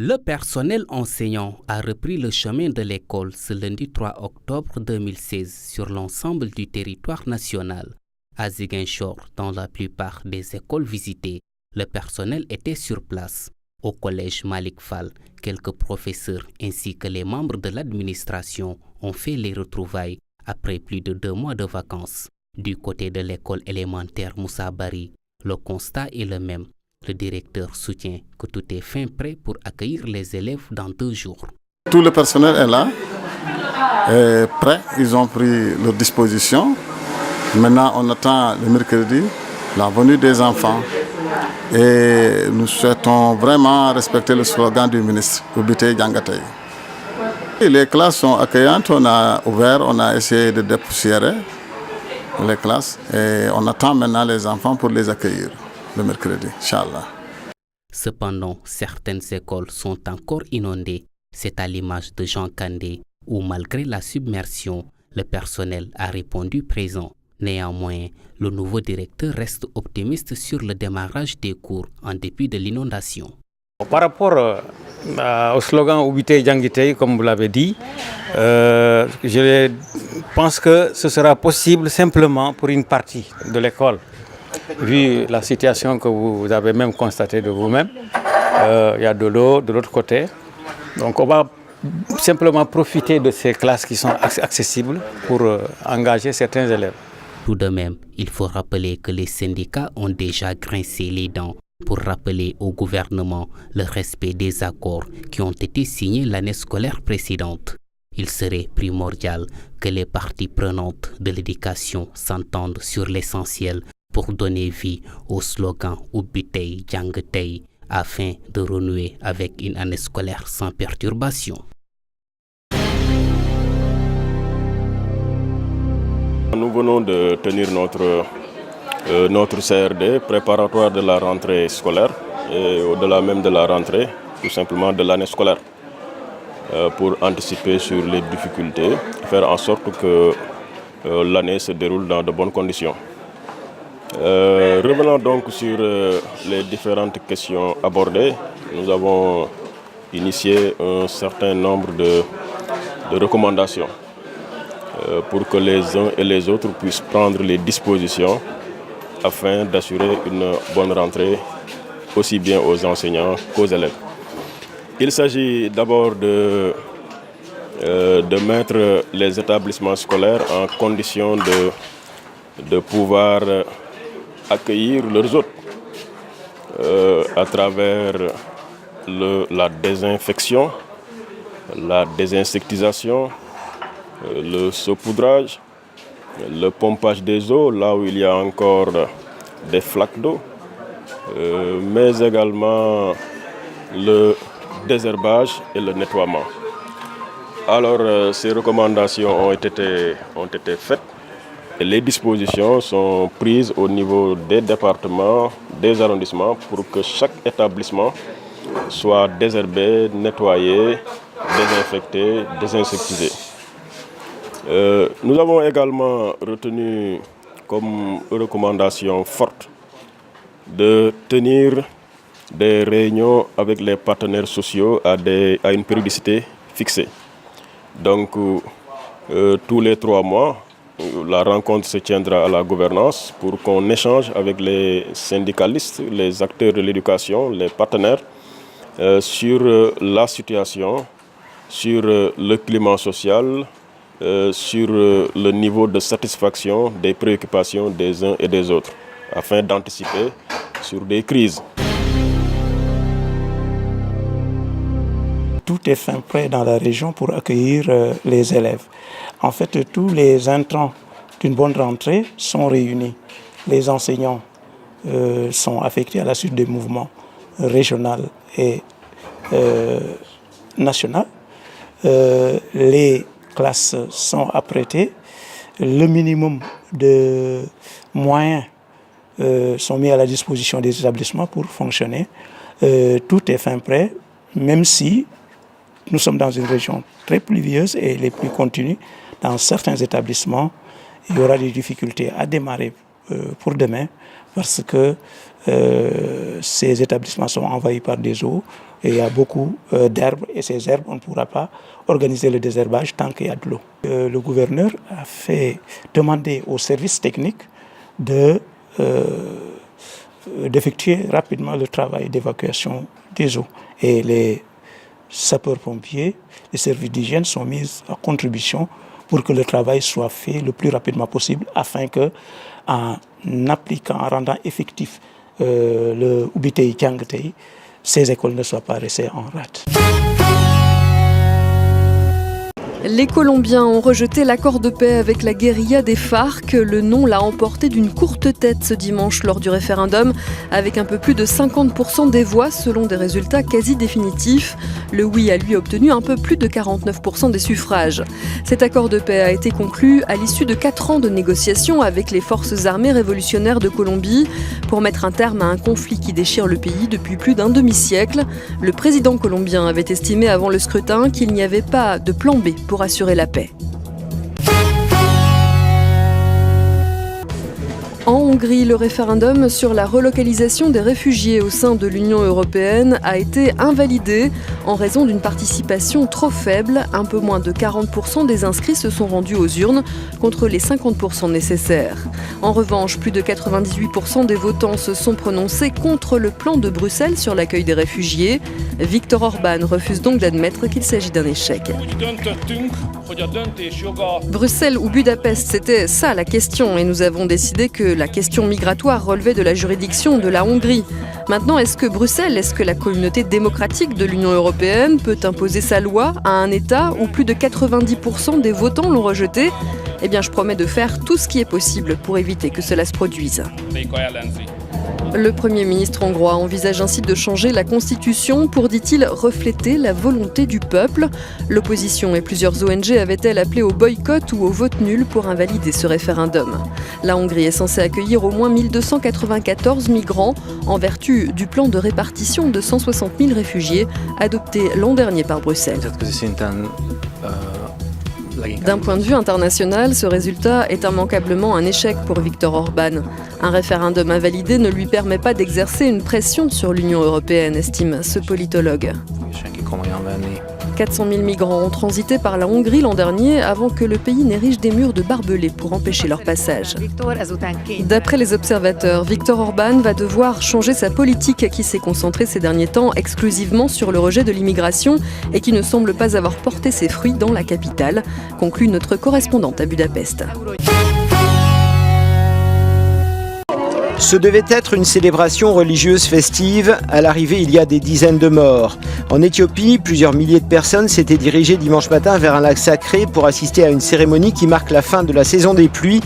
Le personnel enseignant a repris le chemin de l'école ce lundi 3 octobre 2016 sur l'ensemble du territoire national. À Ziguinchor, dans la plupart des écoles visitées, le personnel était sur place. Au collège Malik Fall, quelques professeurs ainsi que les membres de l'administration ont fait les retrouvailles après plus de 2 mois de vacances. Du côté de l'école élémentaire Moussa Bari, le constat est le même. Le directeur soutient que tout est fin prêt pour accueillir les élèves dans 2 jours. Tout le personnel est là, est prêt, ils ont pris leurs dispositions. Maintenant, on attend le mercredi la venue des enfants et nous souhaitons vraiment respecter le slogan du ministre, Ubite Djangatei. Les classes sont accueillantes, on a ouvert, on a essayé de dépoussiérer les classes et on attend maintenant les enfants pour les accueillir le mercredi, Inch'Allah. Cependant, certaines écoles sont encore inondées. C'est à l'image de Jean Kandé, où malgré la submersion, le personnel a répondu présent. Néanmoins, le nouveau directeur reste optimiste sur le démarrage des cours en dépit de l'inondation. Par rapport au slogan Ubite Djangitei, comme vous l'avez dit, je pense que ce sera possible simplement pour une partie de l'école. Vu la situation que vous avez même constatée de vous-même, il y a de l'eau de l'autre côté. Donc on va simplement profiter de ces classes qui sont accessibles pour engager certains élèves. Tout de même, il faut rappeler que les syndicats ont déjà grincé les dents pour rappeler au gouvernement le respect des accords qui ont été signés l'année scolaire précédente. Il serait primordial que les parties prenantes de l'éducation s'entendent sur l'essentiel pour donner vie au slogan Ubitei Djangetei afin de renouer avec une année scolaire sans perturbation. Nous venons de tenir notre CRD préparatoire de la rentrée scolaire et au-delà même de la rentrée, tout simplement de l'année scolaire, pour anticiper sur les difficultés, faire en sorte que l'année se déroule dans de bonnes conditions. Revenons donc sur les différentes questions abordées. Nous avons initié un certain nombre de recommandations pour que les uns et les autres puissent prendre les dispositions afin d'assurer une bonne rentrée aussi bien aux enseignants qu'aux élèves. Il s'agit d'abord de mettre les établissements scolaires en condition de pouvoir accueillir leurs hôtes à travers la désinfection, la désinsectisation, le saupoudrage, le pompage des eaux là où il y a encore des flaques d'eau, mais également le désherbage et le nettoiement. Alors ces recommandations ont été faites et les dispositions sont prises au niveau des départements, des arrondissements pour que chaque établissement soit désherbé, nettoyé, désinfecté, désinsectisé. Nous avons également retenu comme recommandation forte de tenir des réunions avec les partenaires sociaux à une périodicité fixée. Donc tous les 3 mois, la rencontre se tiendra à la gouvernance pour qu'on échange avec les syndicalistes, les acteurs de l'éducation, les partenaires sur la situation, sur le climat social, sur le niveau de satisfaction des préoccupations des uns et des autres, afin d'anticiper sur des crises. Tout est fin prêt dans la région pour accueillir les élèves. En fait, tous les intrants d'une bonne rentrée sont réunis. Les enseignants sont affectés à la suite des mouvements régionaux et nationaux. Les classes sont apprêtées. Le minimum de moyens sont mis à la disposition des établissements pour fonctionner. Tout est fin prêt, même si nous sommes dans une région très pluvieuse et les pluies continuent. Dans certains établissements, il y aura des difficultés à démarrer pour demain parce que ces établissements sont envahis par des eaux et il y a beaucoup d'herbes. Et ces herbes, on ne pourra pas organiser le désherbage tant qu'il y a de l'eau. Le gouverneur a fait demander aux services techniques d'effectuer rapidement le travail d'évacuation des eaux. Et les sapeurs-pompiers, les services d'hygiène sont mis à contribution pour que le travail soit fait le plus rapidement possible afin que, en rendant effectif le Ubitei Tiangatei, ces écoles ne soient pas restées en rade. Les Colombiens ont rejeté l'accord de paix avec la guérilla des FARC. Le non l'a emporté d'une courte tête ce dimanche lors du référendum, avec un peu plus de 50% des voix selon des résultats quasi définitifs. Le oui a lui obtenu un peu plus de 49% des suffrages. Cet accord de paix a été conclu à l'issue de 4 ans de négociations avec les forces armées révolutionnaires de Colombie pour mettre un terme à un conflit qui déchire le pays depuis plus d'un demi-siècle. Le président colombien avait estimé avant le scrutin qu'il n'y avait pas de plan B pour assurer la paix. En Hongrie, le référendum sur la relocalisation des réfugiés au sein de l'Union européenne a été invalidé en raison d'une participation trop faible. Un peu moins de 40% des inscrits se sont rendus aux urnes contre les 50% nécessaires. En revanche, plus de 98% des votants se sont prononcés contre le plan de Bruxelles sur l'accueil des réfugiés. Viktor Orban refuse donc d'admettre qu'il s'agit d'un échec. Bruxelles ou Budapest, c'était ça la question, et nous avons décidé que la question migratoire relevait de la juridiction de la Hongrie. Maintenant, est-ce que Bruxelles, est-ce que la communauté démocratique de l'Union européenne peut imposer sa loi à un État où plus de 90% des votants l'ont rejeté ? Eh bien, je promets de faire tout ce qui est possible pour éviter que cela se produise. Le Premier ministre hongrois envisage ainsi de changer la Constitution pour, dit-il, refléter la volonté du peuple. L'opposition et plusieurs ONG avaient-elles appelé au boycott ou au vote nul pour invalider ce référendum. La Hongrie est censée accueillir au moins 1294 migrants en vertu du plan de répartition de 160 000 réfugiés adopté l'an dernier par Bruxelles. D'un point de vue international, ce résultat est immanquablement un échec pour Viktor Orban. Un référendum invalidé ne lui permet pas d'exercer une pression sur l'Union européenne, estime ce politologue. 400 000 migrants ont transité par la Hongrie l'an dernier avant que le pays n'érige des murs de barbelés pour empêcher leur passage. D'après les observateurs, Viktor Orban va devoir changer sa politique qui s'est concentrée ces derniers temps exclusivement sur le rejet de l'immigration et qui ne semble pas avoir porté ses fruits dans la capitale, conclut notre correspondante à Budapest. Ce devait être une célébration religieuse festive. À l'arrivée, il y a des dizaines de morts. En Éthiopie, plusieurs milliers de personnes s'étaient dirigées dimanche matin vers un lac sacré pour assister à une cérémonie qui marque la fin de la saison des pluies.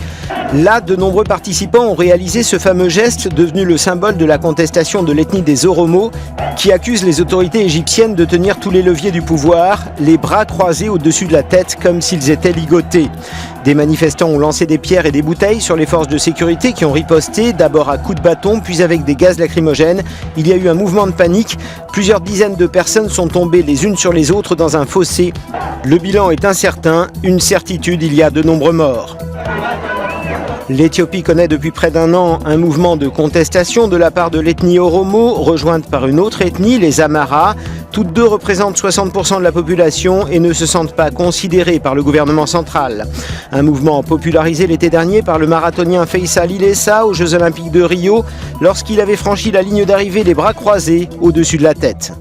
Là, de nombreux participants ont réalisé ce fameux geste devenu le symbole de la contestation de l'ethnie des Oromo qui accuse les autorités égyptiennes de tenir tous les leviers du pouvoir, les bras croisés au-dessus de la tête comme s'ils étaient ligotés. Des manifestants ont lancé des pierres et des bouteilles sur les forces de sécurité qui ont riposté, d'abord à coups de bâton, puis avec des gaz lacrymogènes. Il y a eu un mouvement de panique. Plusieurs dizaines de personnes sont tombées les unes sur les autres dans un fossé. Le bilan est incertain. Une certitude, il y a de nombreux morts. L'Éthiopie connaît depuis près d'un an un mouvement de contestation de la part de l'ethnie Oromo, rejointe par une autre ethnie, les Amharas. Toutes deux représentent 60% de la population et ne se sentent pas considérées par le gouvernement central. Un mouvement popularisé l'été dernier par le marathonien Faisal Ilesa aux Jeux Olympiques de Rio, lorsqu'il avait franchi la ligne d'arrivée les bras croisés au-dessus de la tête.